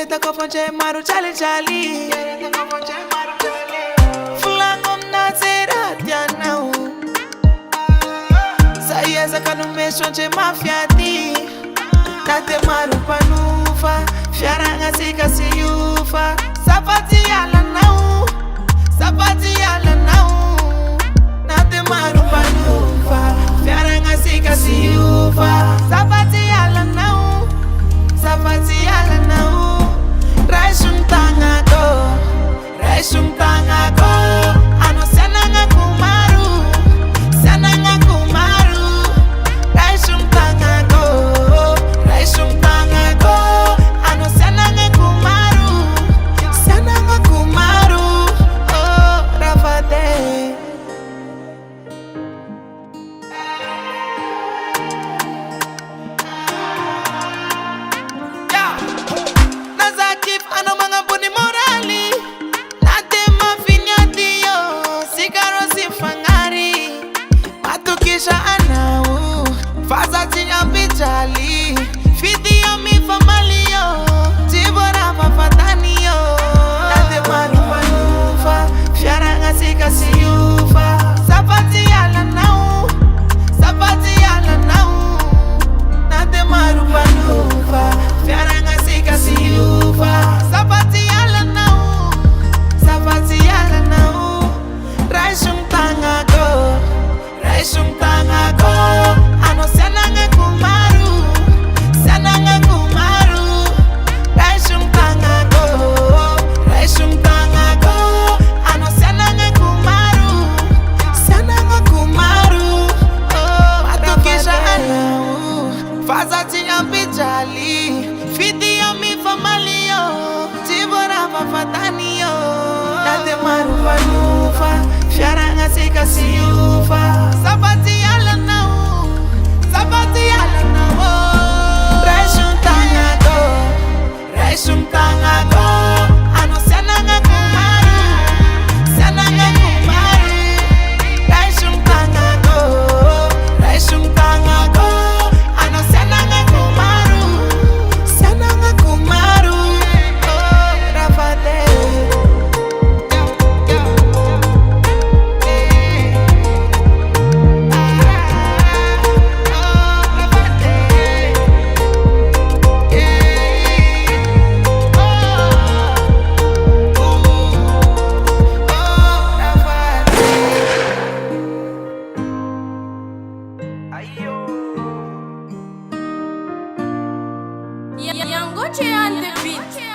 Yareta kofonche maru chali chali. Fulangom na zera tianau. Saya zakanu meshonche mafiati. Nate maru panufa. Fiaranga sika siyufa. Sapati ala nau. Sapati ala nau. Nate maru panufa. Fiaranga sika siyufa. Sapati ala nau. Sapati ala nau. Raishum tangako. Raishum tangako. Ano senanga kumaru. Senanga kumaru. Raishum tangako. Raishum tangako. Ano senanga kumaru. Senanga kumaru. Oh, Rafate. Nazakif ano mga buni morali. Nate mafinyati yo. Sigaro si fangari. Matukisha anau. Fazati ambijali. Fiti yo mi famali yo. Tibora mafatani yo. Nate maru panufa. Fiaranga sika siyufa. Sapati ala nau. Sapati ala nau. Nate maru panufa. Fiaranga sika siyufa. Sapati ala nau. Sapati ala nau. Raishum tangako. Raishum tangako. Ano senanga kumaru. Senanga kumaru. Raishum tangako. Raishum tangako. Ano senanga kumaru. Senanga kumaru. Oh, matukisha anau. Fazati ambijali. Fiti yo mi famali yo. Tibora mafatani yo. Nate maru panufa. Fiaranga sika siyufa. Sapati ala nau. Sapati ala nau. Raishum tangako. Raishum tangako. Ano senanga kumaru. Senanga kumaru. Raishum tangako. Raishum tangako. Ano senanga kumaru. Senanga kumaru. Oh, Rafate. Yang Goche on the beat.